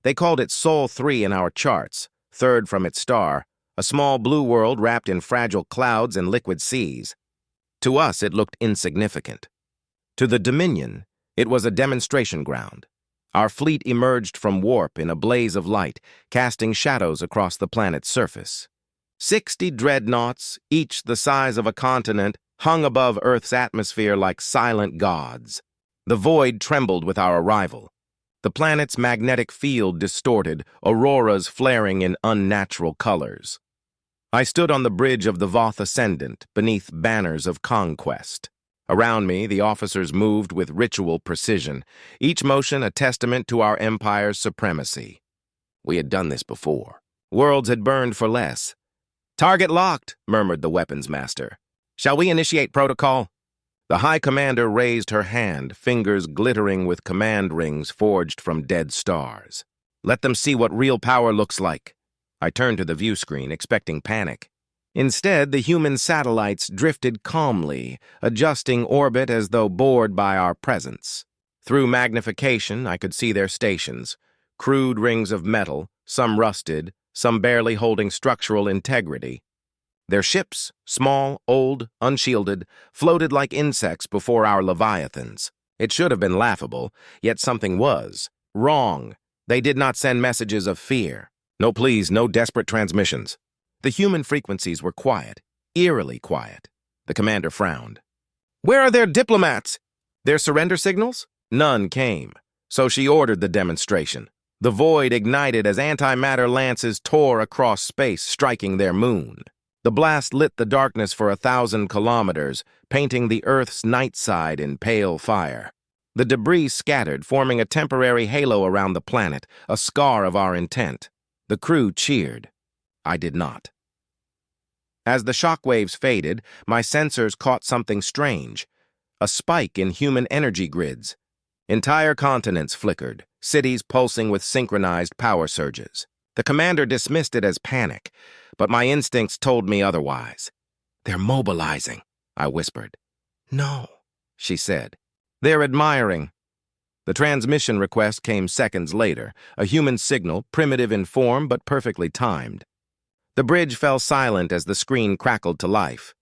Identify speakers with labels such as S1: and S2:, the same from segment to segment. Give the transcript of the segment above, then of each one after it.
S1: They called it Sol 3 in our charts, third from its star, a small blue world wrapped in fragile clouds and liquid seas. To us, it looked insignificant. To the Dominion, it was a demonstration ground. Our fleet emerged from warp in a blaze of light, casting shadows across the planet's surface. 60 dreadnoughts, each the size of a continent, hung above Earth's atmosphere like silent gods. The void trembled with our arrival. The planet's magnetic field distorted, auroras flaring in unnatural colors. I stood on the bridge of the Voth Ascendant, beneath banners of conquest. Around me, the officers moved with ritual precision, each motion a testament to our empire's supremacy. We had done this before. Worlds had burned for less. "Target locked," murmured the weapons master. "Shall we initiate protocol?" The High Commander raised her hand, fingers glittering with command rings forged from dead stars. "Let them see what real power looks like." I turned to the view screen, expecting panic. Instead, the human satellites drifted calmly, adjusting orbit as though bored by our presence. Through magnification, I could see their stations, crude rings of metal, some rusted, some barely holding structural integrity. Their ships, small, old, unshielded, floated like insects before our leviathans. It should have been laughable, yet something was wrong. They did not send messages of fear. No pleas, no desperate transmissions. The human frequencies were quiet, eerily quiet. The commander frowned. "Where are their diplomats? Their surrender signals?" None came, so she ordered the demonstration. The void ignited as antimatter lances tore across space, striking their moon. The blast lit the darkness for 1,000 kilometers, painting the Earth's night side in pale fire. The debris scattered, forming a temporary halo around the planet, a scar of our intent. The crew cheered. I did not. As the shockwaves faded, my sensors caught something strange. A spike in human energy grids. Entire continents flickered, cities pulsing with synchronized power surges. The commander dismissed it as panic, but my instincts told me otherwise. "They're mobilizing," I whispered. "No," she said. "They're admiring." The transmission request came seconds later, a human signal, primitive in form but perfectly timed. The bridge fell silent as the screen crackled to life.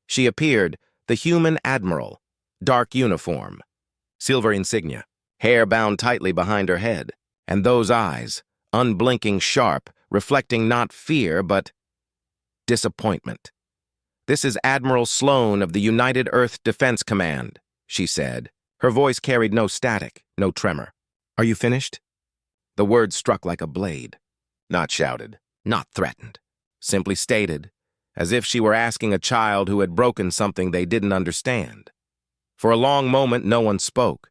S1: She appeared, the human admiral, dark uniform, silver insignia, hair bound tightly behind her head, and those eyes, unblinking sharp, reflecting not fear but disappointment. "This is Admiral Sloan of the United Earth Defense Command," she said. Her voice carried no static, no tremor. "Are you finished?" The words struck like a blade. Not shouted, not threatened. Simply stated, as if she were asking a child who had broken something they didn't understand. For a long moment, no one spoke.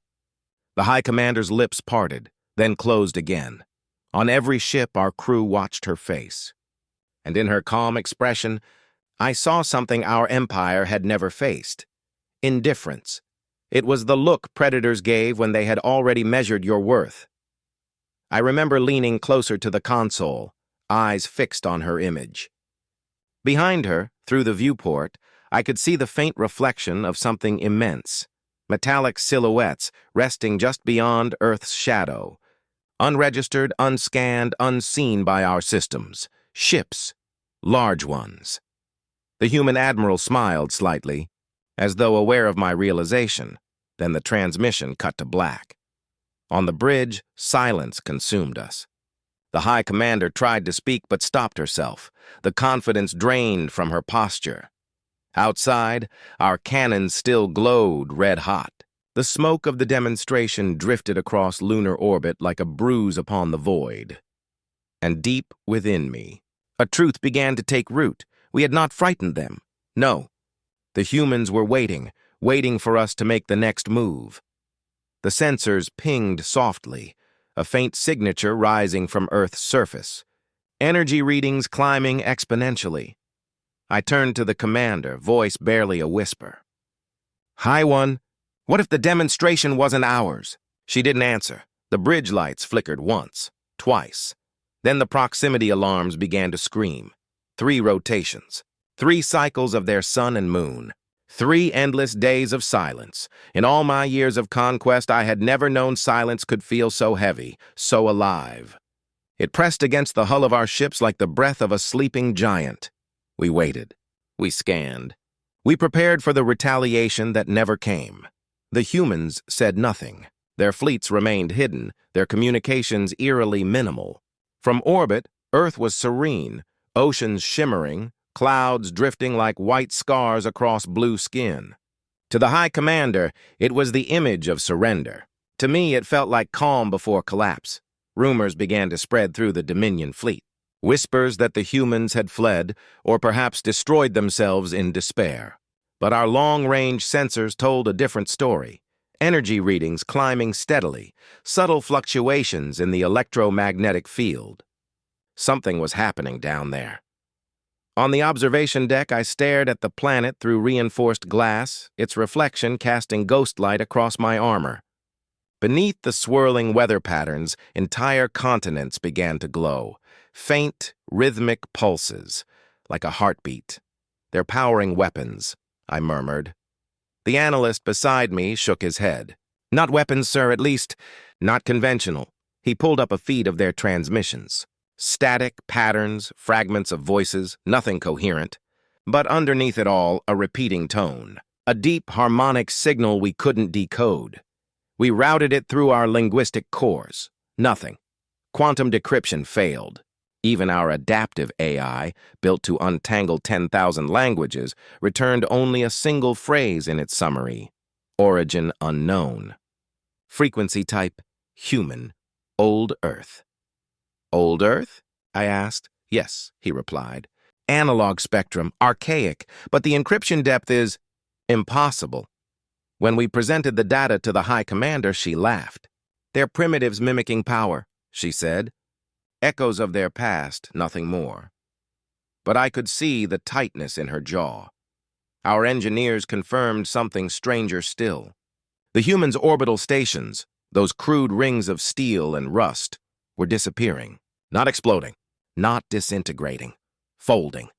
S1: The High Commander's lips parted, then closed again. On every ship, our crew watched her face. And in her calm expression, I saw something our empire had never faced. Indifference. It was the look predators gave when they had already measured your worth. I remember leaning closer to the console, eyes fixed on her image. Behind her, through the viewport, I could see the faint reflection of something immense, metallic silhouettes resting just beyond Earth's shadow, unregistered, unscanned, unseen by our systems, ships, large ones. The human admiral smiled slightly, as though aware of my realization, then the transmission cut to black. On the bridge, silence consumed us. The High Commander tried to speak but stopped herself, the confidence drained from her posture. Outside, our cannons still glowed red-hot. The smoke of the demonstration drifted across lunar orbit like a bruise upon the void. And deep within me, a truth began to take root. We had not frightened them. No. The humans were waiting for us to make the next move. The sensors pinged softly, a faint signature rising from Earth's surface, energy readings climbing exponentially. I turned to the commander, voice barely a whisper. "High One, what if the demonstration wasn't ours?" She didn't answer. The bridge lights flickered once, twice. Then the proximity alarms began to scream. 3 rotations, 3 cycles of their sun and moon. 3 endless days of silence. In all my years of conquest, I had never known silence could feel so heavy, so alive. It pressed against the hull of our ships like the breath of a sleeping giant. We waited. We scanned. We prepared for the retaliation that never came. The humans said nothing. Their fleets remained hidden, their communications eerily minimal. From orbit, Earth was serene, oceans shimmering, clouds drifting like white scars across blue skin. To the High Commander, it was the image of surrender. To me, it felt like calm before collapse. Rumors began to spread through the Dominion fleet. Whispers that the humans had fled, or perhaps destroyed themselves in despair. But our long-range sensors told a different story. Energy readings climbing steadily, subtle fluctuations in the electromagnetic field. Something was happening down there. On the observation deck, I stared at the planet through reinforced glass, its reflection casting ghost light across my armor. Beneath the swirling weather patterns, entire continents began to glow. Faint, rhythmic pulses, like a heartbeat. They're powering weapons, I murmured. The analyst beside me shook his head. Not weapons, sir, at least not conventional. He pulled up a feed of their transmissions. Static patterns, fragments of voices, nothing coherent. But underneath it all, a repeating tone. A deep harmonic signal we couldn't decode. We routed it through our linguistic cores. Nothing. Quantum decryption failed. Even our adaptive AI, built to untangle 10,000 languages, returned only a single phrase in its summary. Origin unknown. Frequency type, human. Old Earth. Old Earth? I asked. Yes, he replied. Analog spectrum, archaic, but the encryption depth is impossible. When we presented the data to the High Commander, she laughed. They're primitives mimicking power, she said. Echoes of their past, nothing more. But I could see the tightness in her jaw. Our engineers confirmed something stranger still. The humans' orbital stations, those crude rings of steel and rust, were disappearing. Not exploding, not disintegrating, folding.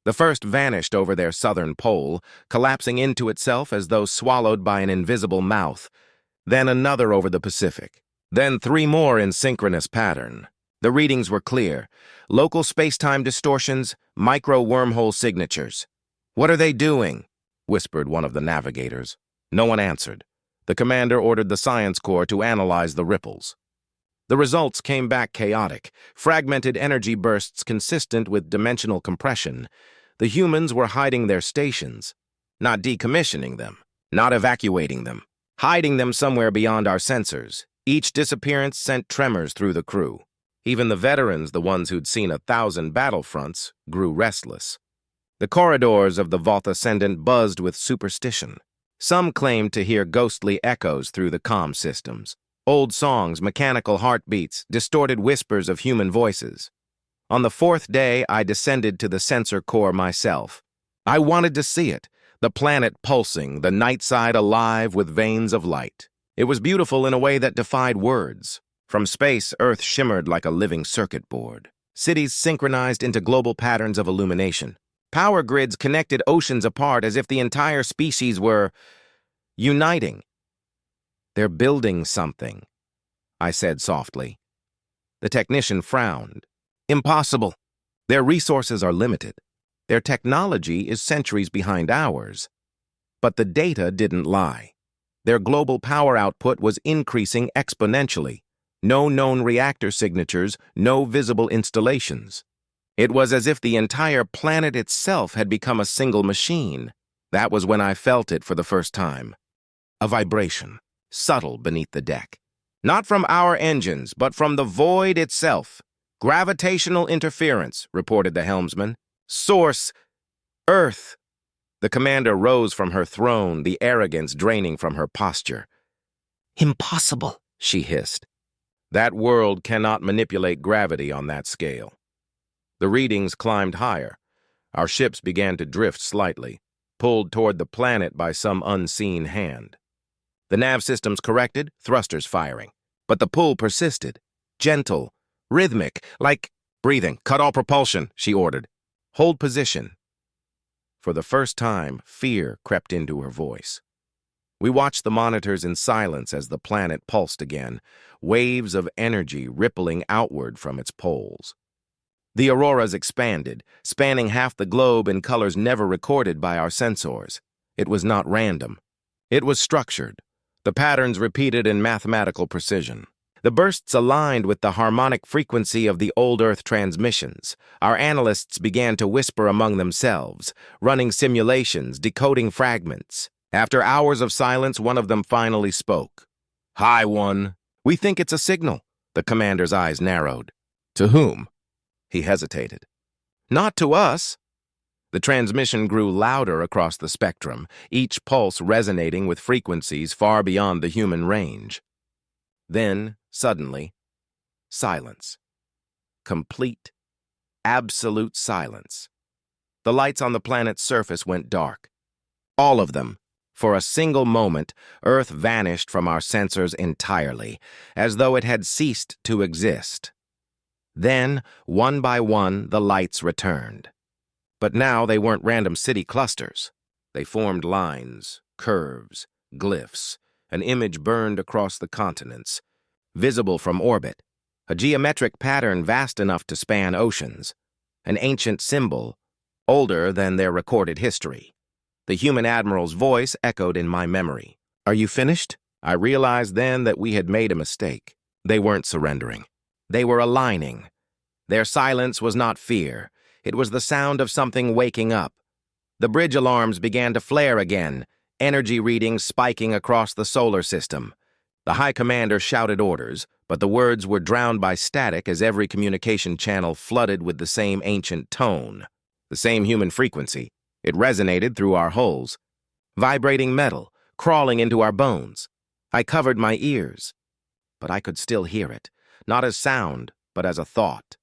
S1: The first vanished over their southern pole, collapsing into itself as though swallowed by an invisible mouth. Then another over the Pacific. Then 3 more in synchronous pattern. The readings were clear. Local space-time distortions, micro-wormhole signatures. "What are they doing?" whispered one of the navigators. No one answered. The commander ordered the science corps to analyze the ripples. The results came back chaotic, fragmented energy bursts consistent with dimensional compression. The humans were hiding their stations, not decommissioning them, not evacuating them, hiding them somewhere beyond our sensors. Each disappearance sent tremors through the crew. Even the veterans, the ones who'd seen 1,000 battlefronts, grew restless. The corridors of the Voth Ascendant buzzed with superstition. Some claimed to hear ghostly echoes through the comm systems. Old songs, mechanical heartbeats, distorted whispers of human voices. On the 4th day, I descended to the sensor core myself. I wanted to see it, the planet pulsing, the night side alive with veins of light. It was beautiful in a way that defied words. From space, Earth shimmered like a living circuit board. Cities synchronized into global patterns of illumination. Power grids connected oceans apart as if the entire species were uniting. "They're building something," I said softly. The technician frowned. "Impossible. Their resources are limited. Their technology is centuries behind ours." But the data didn't lie. Their global power output was increasing exponentially. No known reactor signatures, no visible installations. It was as if the entire planet itself had become a single machine. That was when I felt it for the first time. A vibration, subtle beneath the deck. Not from our engines, but from the void itself. "Gravitational interference," reported the helmsman. "Source, Earth." The commander rose from her throne, the arrogance draining from her posture. "Impossible," she hissed. That world cannot manipulate gravity on that scale. The readings climbed higher. Our ships began to drift slightly, pulled toward the planet by some unseen hand. The nav systems corrected, thrusters firing. But the pull persisted. Gentle, rhythmic, like breathing. "Cut all propulsion," she ordered. "Hold position." For the first time, fear crept into her voice. We watched the monitors in silence as the planet pulsed again, waves of energy rippling outward from its poles. The auroras expanded, spanning half the globe in colors never recorded by our sensors. It was not random. It was structured, the patterns repeated in mathematical precision. The bursts aligned with the harmonic frequency of the old Earth transmissions. Our analysts began to whisper among themselves, running simulations, decoding fragments. After hours of silence, one of them finally spoke. "Hi, One. We think it's a signal." The commander's eyes narrowed. "To whom?" He hesitated. "Not to us." The transmission grew louder across the spectrum, each pulse resonating with frequencies far beyond the human range. Then, suddenly, silence. Complete, absolute silence. The lights on the planet's surface went dark. All of them. For a single moment, Earth vanished from our sensors entirely, as though it had ceased to exist. Then, one by one, the lights returned. But now they weren't random city clusters. They formed lines, curves, glyphs. An image burned across the continents, visible from orbit, a geometric pattern vast enough to span oceans, an ancient symbol, older than their recorded history. The human admiral's voice echoed in my memory. "Are you finished?" I realized then that we had made a mistake. They weren't surrendering. They were aligning. Their silence was not fear. It was the sound of something waking up. The bridge alarms began to flare again, energy readings spiking across the solar system. The High Commander shouted orders, but the words were drowned by static as every communication channel flooded with the same ancient tone, the same human frequency. It resonated through our hulls, vibrating metal, crawling into our bones. I covered my ears, but I could still hear it, not as sound, but as a thought.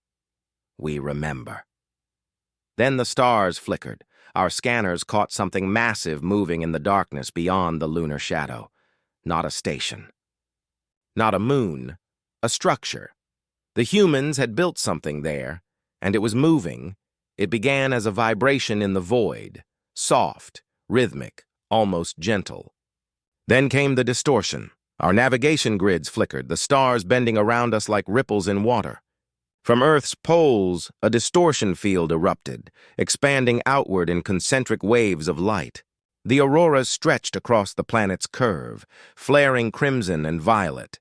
S1: We remember. Then the stars flickered. Our scanners caught something massive moving in the darkness beyond the lunar shadow. Not a station. Not a moon. A structure. The humans had built something there, and it was moving. It began as a vibration in the void, soft, rhythmic, almost gentle. Then came the distortion. Our navigation grids flickered, the stars bending around us like ripples in water. From Earth's poles, a distortion field erupted, expanding outward in concentric waves of light. The auroras stretched across the planet's curve, flaring crimson and violet.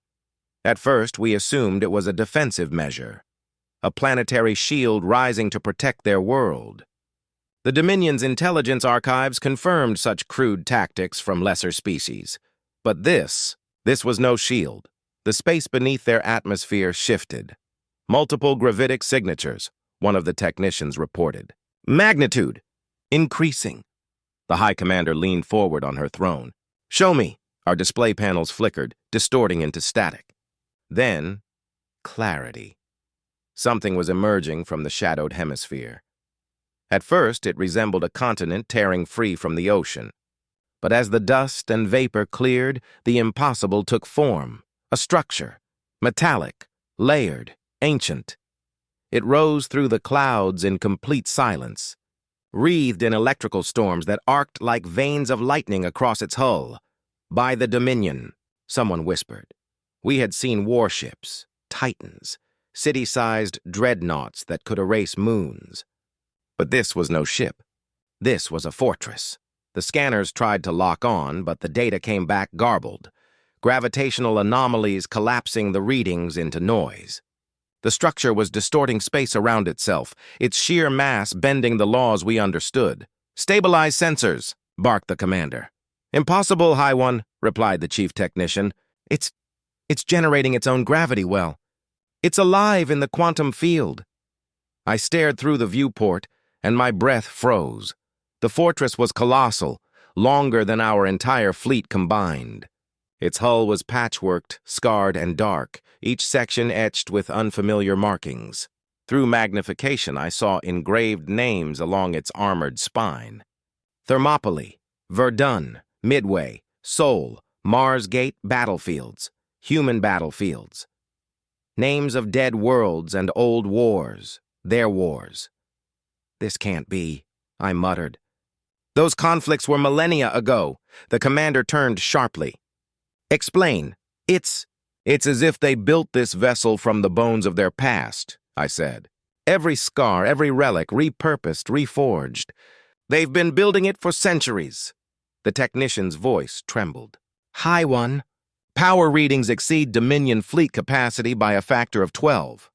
S1: At first, we assumed it was a defensive measure, a planetary shield rising to protect their world. The Dominion's intelligence archives confirmed such crude tactics from lesser species. But this was no shield. The space beneath their atmosphere shifted. Multiple gravitic signatures, one of the technicians reported. Magnitude! Increasing. The High Commander leaned forward on her throne. "Show me." Our display panels flickered, distorting into static. Then, clarity. Something was emerging from the shadowed hemisphere. At first, it resembled a continent tearing free from the ocean. But as the dust and vapor cleared, the impossible took form. A structure, metallic, layered, ancient. It rose through the clouds in complete silence, wreathed in electrical storms that arced like veins of lightning across its hull. "By the Dominion," someone whispered. We had seen warships, titans, city-sized dreadnoughts that could erase moons. But this was no ship. This was a fortress. The scanners tried to lock on, but the data came back garbled, gravitational anomalies collapsing the readings into noise. The structure was distorting space around itself, its sheer mass bending the laws we understood. "Stabilize sensors," barked the commander. "Impossible, High One," replied the chief technician. It's generating its own gravity well. It's alive in the quantum field." I stared through the viewport, and my breath froze. The fortress was colossal, longer than our entire fleet combined. Its hull was patchworked, scarred, and dark, each section etched with unfamiliar markings. Through magnification, I saw engraved names along its armored spine. Thermopylae, Verdun, Midway, Sol, Mars Gate battlefields, human battlefields. Names of dead worlds and old wars, their wars. "This can't be," I muttered. Those conflicts were millennia ago. The commander turned sharply. Explain. It's as if they built this vessel from the bones of their past, I said. Every scar, every relic, repurposed, reforged. They've been building it for centuries. The technician's voice trembled. High One. Power readings exceed Dominion fleet capacity by a factor of 12.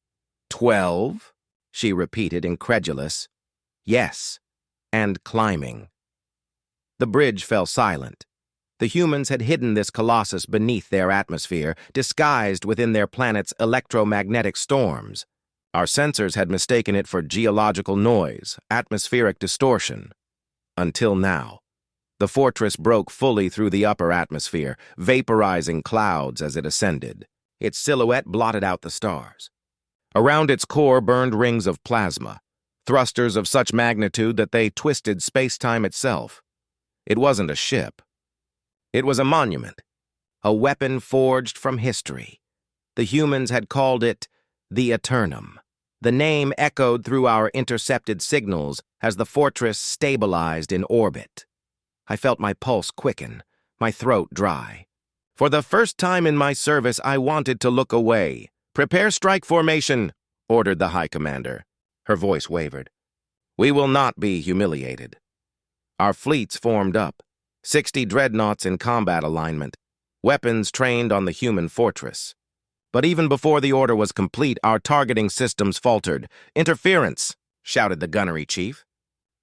S1: 12? She repeated, incredulous. Yes, and climbing. The bridge fell silent. The humans had hidden this colossus beneath their atmosphere, disguised within their planet's electromagnetic storms. Our sensors had mistaken it for geological noise, atmospheric distortion. Until now. The fortress broke fully through the upper atmosphere, vaporizing clouds as it ascended. Its silhouette blotted out the stars. Around its core burned rings of plasma, thrusters of such magnitude that they twisted space-time itself. It wasn't a ship. It was a monument, a weapon forged from history. The humans had called it the Eternum. The name echoed through our intercepted signals as the fortress stabilized in orbit. I felt my pulse quicken, my throat dry. For the first time in my service, I wanted to look away. Prepare strike formation, ordered the High Commander. Her voice wavered. We will not be humiliated. Our fleets formed up. 60 dreadnoughts in combat alignment, weapons trained on the human fortress. But even before the order was complete, our targeting systems faltered. Interference, shouted the gunnery chief.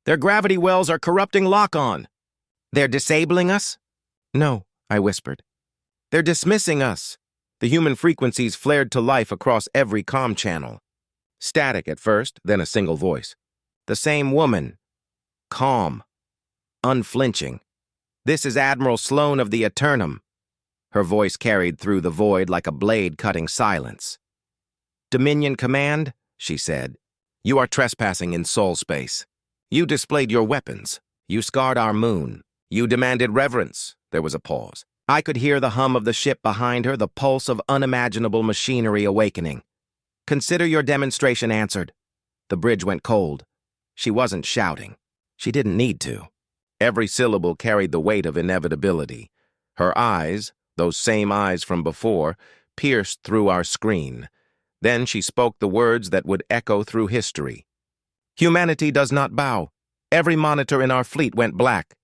S1: Their gravity wells are corrupting lock-on. They're disabling us? No, I whispered. They're dismissing us. The human frequencies flared to life across every comm channel. Static at first, then a single voice. The same woman. Calm. Unflinching. This is Admiral Sloan of the Eternum. Her voice carried through the void like a blade cutting silence. Dominion Command, she said, you are trespassing in soul space. You displayed your weapons. You scarred our moon. You demanded reverence. There was a pause. I could hear the hum of the ship behind her, the pulse of unimaginable machinery awakening. Consider your demonstration answered. The bridge went cold. She wasn't shouting. She didn't need to. Every syllable carried the weight of inevitability. Her eyes, those same eyes from before, pierced through our screen. Then she spoke the words that would echo through history. Humanity does not bow. Every monitor in our fleet went black.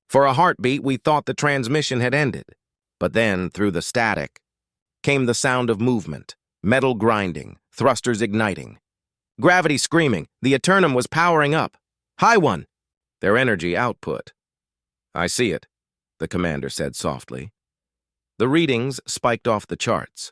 S1: For a heartbeat, we thought the transmission had ended. But then, through the static, came the sound of movement, metal grinding, thrusters igniting. Gravity screaming, the Eternum was powering up. High One! Their energy output. I see it, the commander said softly. The readings spiked off the charts.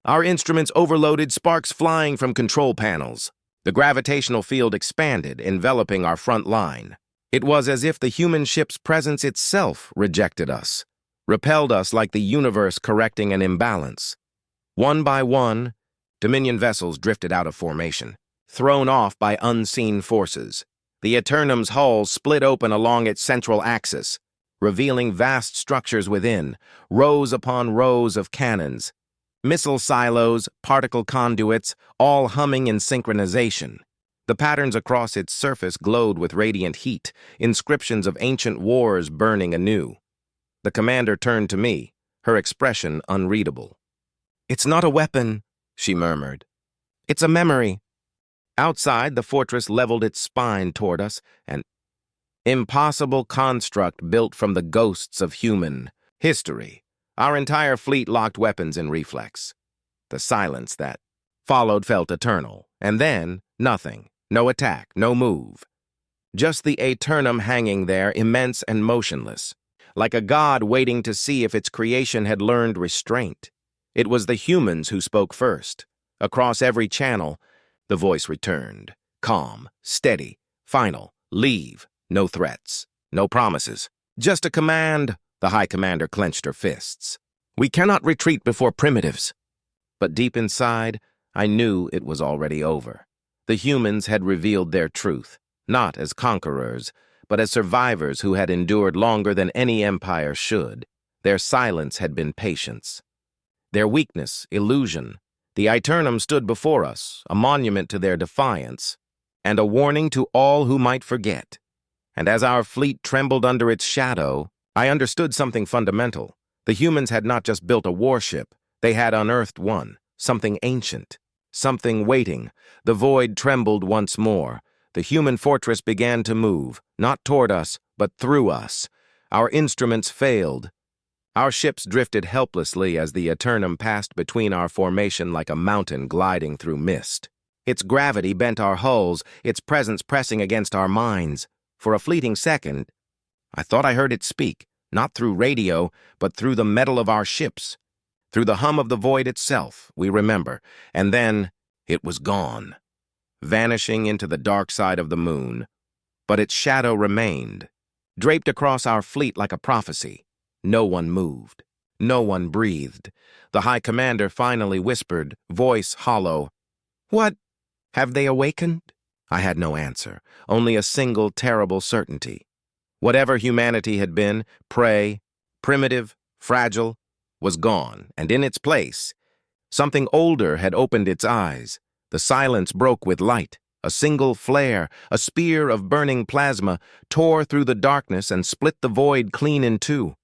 S1: Our instruments overloaded, sparks flying from control panels. The gravitational field expanded, enveloping our front line. It was as if the human ship's presence itself rejected us, repelled us like the universe correcting an imbalance. One by one, Dominion vessels drifted out of formation, thrown off by unseen forces. The Eternum's hull split open along its central axis, revealing vast structures within, rows upon rows of cannons, missile silos, particle conduits, all humming in synchronization. The patterns across its surface glowed with radiant heat, inscriptions of ancient wars burning anew. The commander turned to me, her expression unreadable. It's not a weapon, she murmured. It's a memory. Outside, the fortress leveled its spine toward us, an impossible construct built from the ghosts of human history. Our entire fleet locked weapons in reflex. The silence that followed felt eternal, and then nothing, no attack, no move. Just the Eternum hanging there, immense and motionless, like a god waiting to see if its creation had learned restraint. It was the humans who spoke first. Across every channel, the voice returned, calm, steady, final, leave, no threats, no promises. Just a command. The High Commander clenched her fists. We cannot retreat before primitives. But deep inside, I knew it was already over. The humans had revealed their truth, not as conquerors, but as survivors who had endured longer than any empire should. Their silence had been patience. Their weakness, illusion. The Eternum stood before us, a monument to their defiance, and a warning to all who might forget. And as our fleet trembled under its shadow, I understood something fundamental. The humans had not just built a warship, they had unearthed one, something ancient, something waiting. The void trembled once more. The human fortress began to move, not toward us, but through us. Our instruments failed. Our ships drifted helplessly as the Eternum passed between our formation like a mountain gliding through mist. Its gravity bent our hulls, its presence pressing against our minds. For a fleeting second, I thought I heard it speak, not through radio, but through the metal of our ships, through the hum of the void itself, we remember, and then it was gone, vanishing into the dark side of the moon. But its shadow remained, draped across our fleet like a prophecy. No one moved. No one breathed. The High Commander finally whispered, voice hollow, "What? Have they awakened?" I had no answer, only a single terrible certainty. Whatever humanity had been, prey, primitive, fragile, was gone, and in its place, something older had opened its eyes. The silence broke with light. A single flare, a spear of burning plasma, tore through the darkness and split the void clean in two.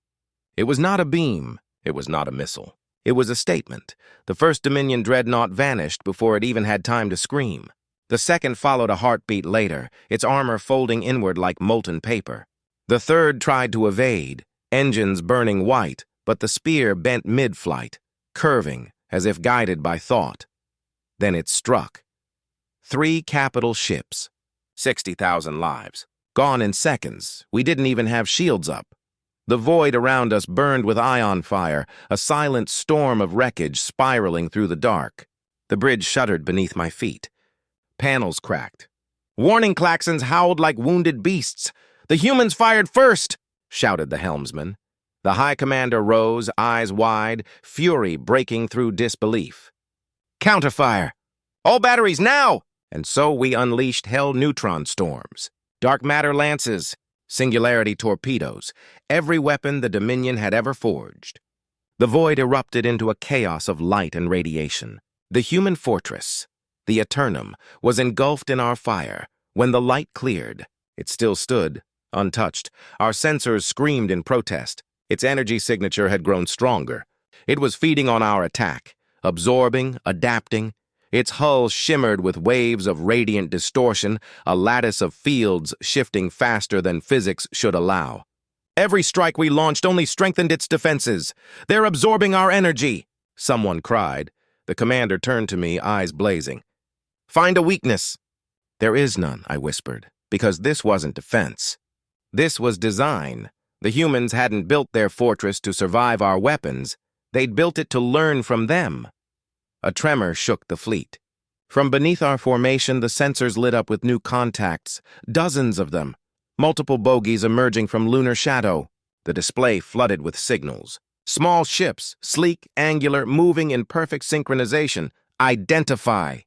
S1: It was not a beam. It was not a missile. It was a statement. The first Dominion dreadnought vanished before it even had time to scream. The second followed a heartbeat later, its armor folding inward like molten paper. The third tried to evade, engines burning white, but the spear bent mid-flight, curving as if guided by thought. Then it struck. 3 capital ships, 60,000 lives, gone in seconds. We didn't even have shields up. The void around us burned with ion fire, a silent storm of wreckage spiraling through the dark. The bridge shuddered beneath my feet. Panels cracked. Warning klaxons howled like wounded beasts. "The humans fired first!" shouted the helmsman. The High Commander rose, eyes wide, fury breaking through disbelief. "Counterfire! All batteries now!" And so we unleashed hell neutron storms, dark matter lances, singularity torpedoes, every weapon the Dominion had ever forged. The void erupted into a chaos of light and radiation. The human fortress, the Eternum, was engulfed in our fire. When the light cleared, it still stood, untouched. Our sensors screamed in protest. Its energy signature had grown stronger. It was feeding on our attack, absorbing, adapting. Its hull shimmered with waves of radiant distortion, a lattice of fields shifting faster than physics should allow. "Every strike we launched only strengthened its defenses. They're absorbing our energy," someone cried. The commander turned to me, eyes blazing. "Find a weakness." "There is none," I whispered, because this wasn't defense. This was design. The humans hadn't built their fortress to survive our weapons. They'd built it to learn from them. A tremor shook the fleet. From beneath our formation, the sensors lit up with new contacts, dozens of them, multiple bogies emerging from lunar shadow. The display flooded with signals. Small ships, sleek, angular, moving in perfect synchronization. "Identify,"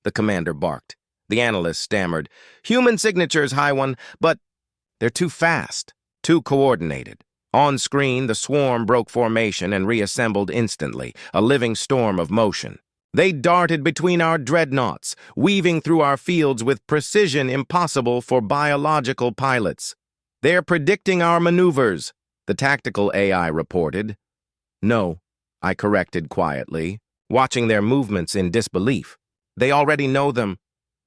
S1: the commander barked. The analyst stammered, "Human signatures, High One, but they're too fast, too coordinated." On screen, the swarm broke formation and reassembled instantly, a living storm of motion. They darted between our dreadnoughts, weaving through our fields with precision impossible for biological pilots. "They're predicting our maneuvers," the tactical AI reported. "No," I corrected quietly, watching their movements in disbelief. "They already know them."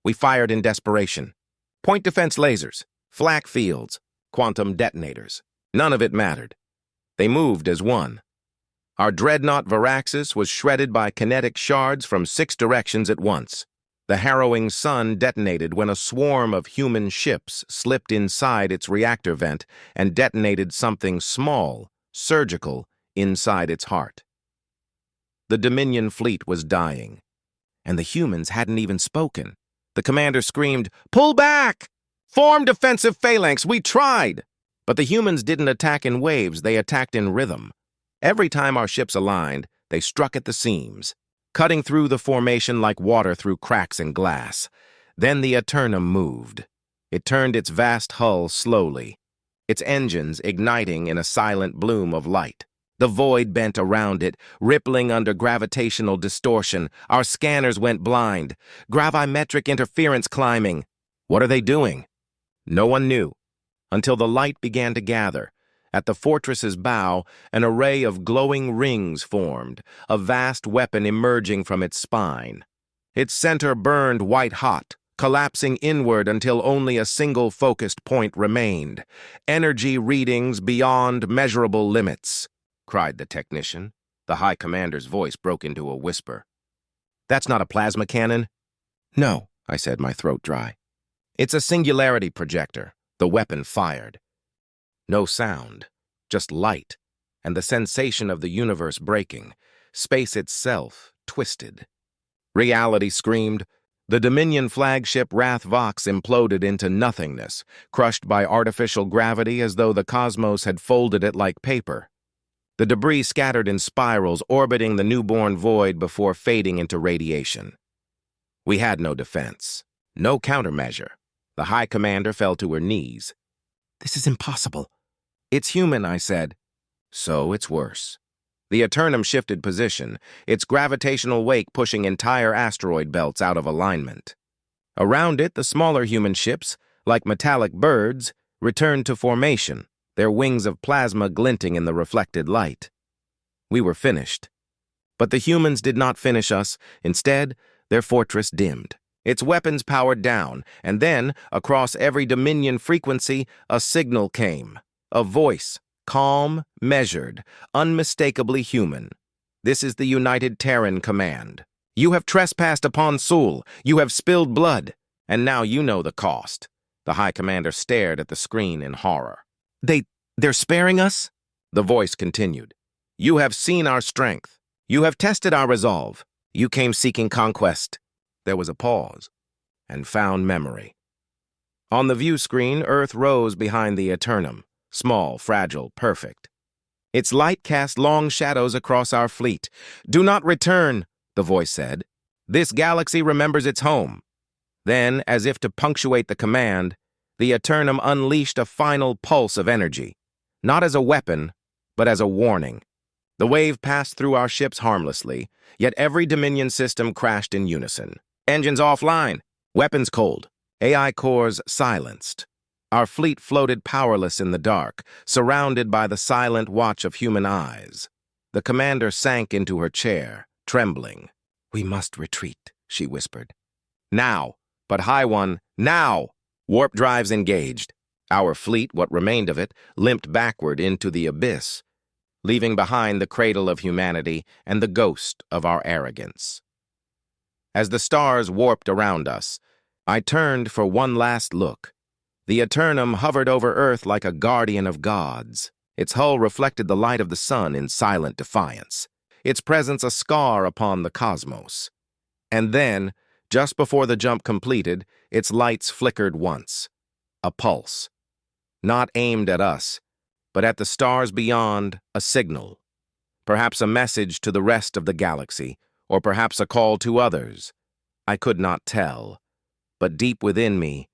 S1: We fired in desperation. Point defense lasers, flak fields, quantum detonators. None of it mattered. They moved as one. Our dreadnought Varaxis was shredded by kinetic shards from 6 directions at once. The harrowing sun detonated when a swarm of human ships slipped inside its reactor vent and detonated something small, surgical, inside its heart. The Dominion fleet was dying, and the humans hadn't even spoken. The commander screamed, "Pull back! Form defensive phalanx! We tried!" But the humans didn't attack in waves, they attacked in rhythm. Every time our ships aligned, they struck at the seams, cutting through the formation like water through cracks in glass. Then the Eternum moved. It turned its vast hull slowly, its engines igniting in a silent bloom of light. The void bent around it, rippling under gravitational distortion. Our scanners went blind, gravimetric interference climbing. What are they doing? No one knew. until the light began to gather. At the fortress's bow, an array of glowing rings formed, a vast weapon emerging from its spine. Its center burned white-hot, collapsing inward until only a single focused point remained. "Energy readings beyond measurable limits," cried the technician. The High Commander's voice broke into a whisper. "That's not a plasma cannon?" "No," I said, my throat dry. "It's a singularity projector." The weapon fired. No sound, just light, and the sensation of the universe breaking, space itself twisted. Reality screamed. The Dominion flagship Voth imploded into nothingness, crushed by artificial gravity as though the cosmos had folded it like paper. The debris scattered in spirals, orbiting the newborn void before fading into radiation. We had no defense, no countermeasure. The High Commander fell to her knees. "This is impossible." "It's human," I said. "So it's worse." The Eternum shifted position, its gravitational wake pushing entire asteroid belts out of alignment. Around it, the smaller human ships, like metallic birds, returned to formation, their wings of plasma glinting in the reflected light. We were finished. But the humans did not finish us. Instead, their fortress dimmed. Its weapons powered down, and then, across every Dominion frequency, a signal came. A voice, calm, measured, unmistakably human. "This is the United Terran Command. You have trespassed upon Sul. You have spilled blood. And now you know the cost." The High Commander stared at the screen in horror. They're sparing us?" The voice continued. "You have seen our strength. You have tested our resolve. You came seeking conquest." There was a pause, and found memory. On the view screen, Earth rose behind the Eternum, small, fragile, perfect. Its light cast long shadows across our fleet. "Do not return," the voice said. "This galaxy remembers its home." Then, as if to punctuate the command, the Eternum unleashed a final pulse of energy, not as a weapon, but as a warning. The wave passed through our ships harmlessly, yet every Dominion system crashed in unison. Engines offline, weapons cold, AI cores silenced. Our fleet floated powerless in the dark, surrounded by the silent watch of human eyes. The commander sank into her chair, trembling. "We must retreat," she whispered. "Now, but High One, now!" Warp drives engaged. Our fleet, what remained of it, limped backward into the abyss, leaving behind the cradle of humanity and the ghost of our arrogance. As the stars warped around us, I turned for one last look. The Eternum hovered over Earth like a guardian of gods. Its hull reflected the light of the sun in silent defiance, its presence a scar upon the cosmos. And then, just before the jump completed, its lights flickered once. A pulse. Not aimed at us, but at the stars beyond, a signal. Perhaps a message to the rest of the galaxy, or perhaps a call to others. I could not tell, but deep within me,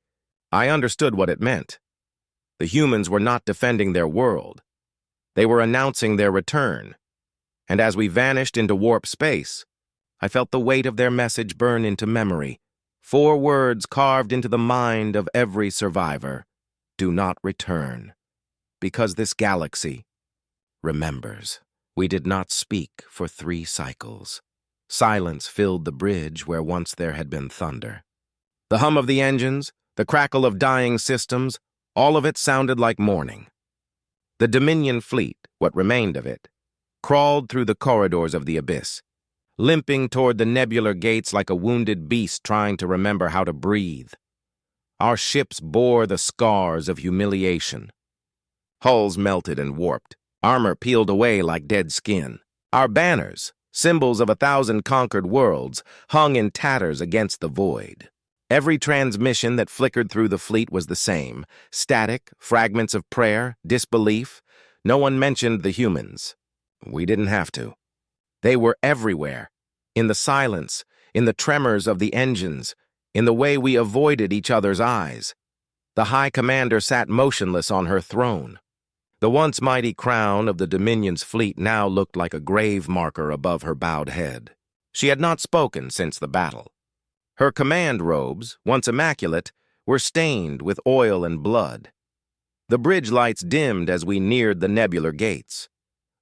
S1: I understood what it meant. The humans were not defending their world. They were announcing their return. And as we vanished into warp space, I felt the weight of their message burn into memory. 4 words carved into the mind of every survivor. Do not return. Because this galaxy remembers. We did not speak for 3 cycles. Silence filled the bridge where once there had been thunder. The hum of the engines, the crackle of dying systems, all of it sounded like mourning. The Dominion fleet, what remained of it, crawled through the corridors of the abyss, limping toward the nebular gates like a wounded beast trying to remember how to breathe. Our ships bore the scars of humiliation. Hulls melted and warped, armor peeled away like dead skin. Our banners, symbols of 1,000 conquered worlds, hung in tatters against the void. Every transmission that flickered through the fleet was the same. Static, fragments of prayer, disbelief. No one mentioned the humans. We didn't have to. They were everywhere. In the silence, in the tremors of the engines, in the way we avoided each other's eyes. The High Commander sat motionless on her throne. The once mighty crown of the Dominion's fleet now looked like a grave marker above her bowed head. She had not spoken since the battle. Her command robes, once immaculate, were stained with oil and blood. The bridge lights dimmed as we neared the nebular gates.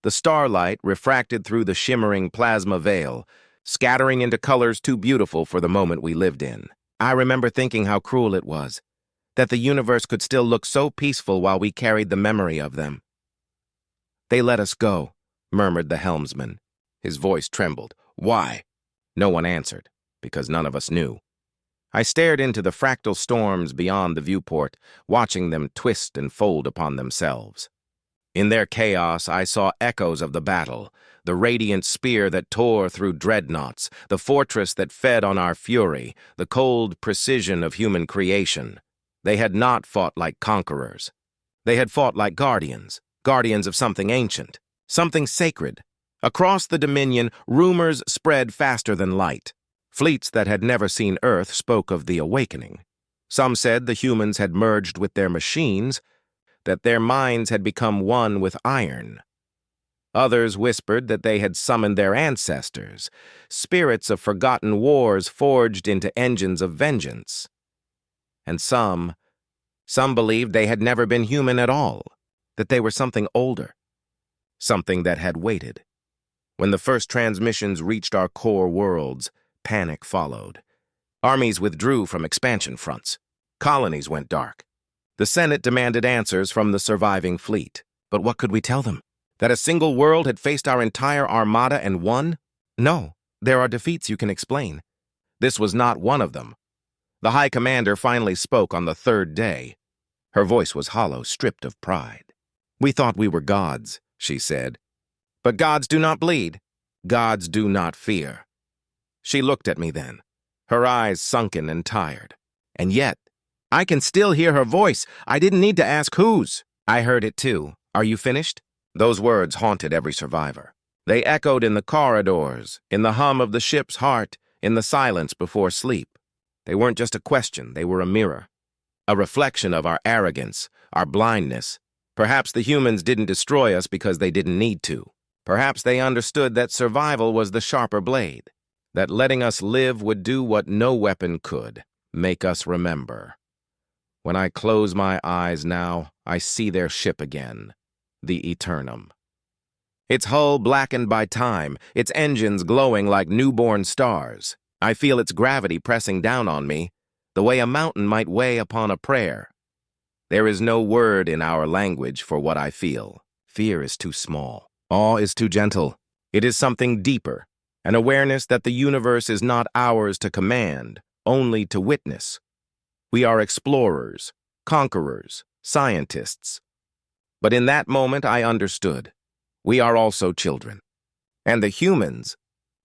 S1: The starlight refracted through the shimmering plasma veil, scattering into colors too beautiful for the moment we lived in. I remember thinking how cruel it was, that the universe could still look so peaceful while we carried the memory of them. "They let us go," murmured the helmsman. His voice trembled. "Why?" No one answered, because none of us knew. I stared into the fractal storms beyond the viewport, watching them twist and fold upon themselves. In their chaos, I saw echoes of the battle, the radiant spear that tore through dreadnoughts, the fortress that fed on our fury, the cold precision of human creation. They had not fought like conquerors. They had fought like guardians, guardians of something ancient, something sacred. Across the Dominion, rumors spread faster than light. Fleets that had never seen Earth spoke of the awakening. Some said the humans had merged with their machines, that their minds had become one with iron. Others whispered that they had summoned their ancestors, spirits of forgotten wars forged into engines of vengeance. And some believed they had never been human at all, that they were something older, something that had waited. When the first transmissions reached our core worlds, panic followed. Armies withdrew from expansion fronts. Colonies went dark. The Senate demanded answers from the surviving fleet. But what could we tell them? That a single world had faced our entire armada and won? No, there are defeats you can explain. This was not one of them. The High Commander finally spoke on the third day. Her voice was hollow, stripped of pride. "We thought we were gods," she said. "But gods do not bleed. Gods do not fear." She looked at me then, her eyes sunken and tired. And yet, I can still hear her voice. I didn't need to ask whose. I heard it too. "Are you finished?" Those words haunted every survivor. They echoed in the corridors, in the hum of the ship's heart, in the silence before sleep. They weren't just a question, they were a mirror. A reflection of our arrogance, our blindness. Perhaps the humans didn't destroy us because they didn't need to. Perhaps they understood that survival was the sharper blade, that letting us live would do what no weapon could, make us remember. When I close my eyes now, I see their ship again, the Eternum. Its hull blackened by time, its engines glowing like newborn stars. I feel its gravity pressing down on me, the way a mountain might weigh upon a prayer. There is no word in our language for what I feel. Fear is too small. Awe is too gentle. It is something deeper, an awareness that the universe is not ours to command, only to witness. We are explorers, conquerors, scientists. But in that moment I understood. We are also children. And the humans,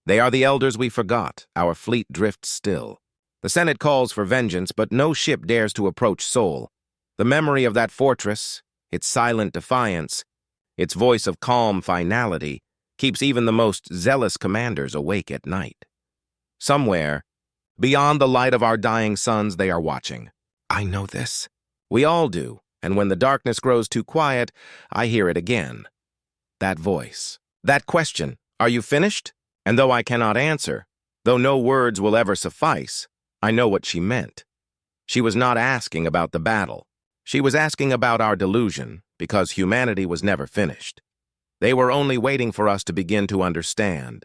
S1: they are the elders we forgot. Our fleet drifts still. The Senate calls for vengeance, but no ship dares to approach Sol. The memory of that fortress, its silent defiance, its voice of calm finality, keeps even the most zealous commanders awake at night. Somewhere, beyond the light of our dying suns, they are watching. I know this. We all do, and when the darkness grows too quiet, I hear it again. That voice, that question, "Are you finished?" And though I cannot answer, though no words will ever suffice, I know what she meant. She was not asking about the battle. She was asking about our delusion, because humanity was never finished. They were only waiting for us to begin to understand.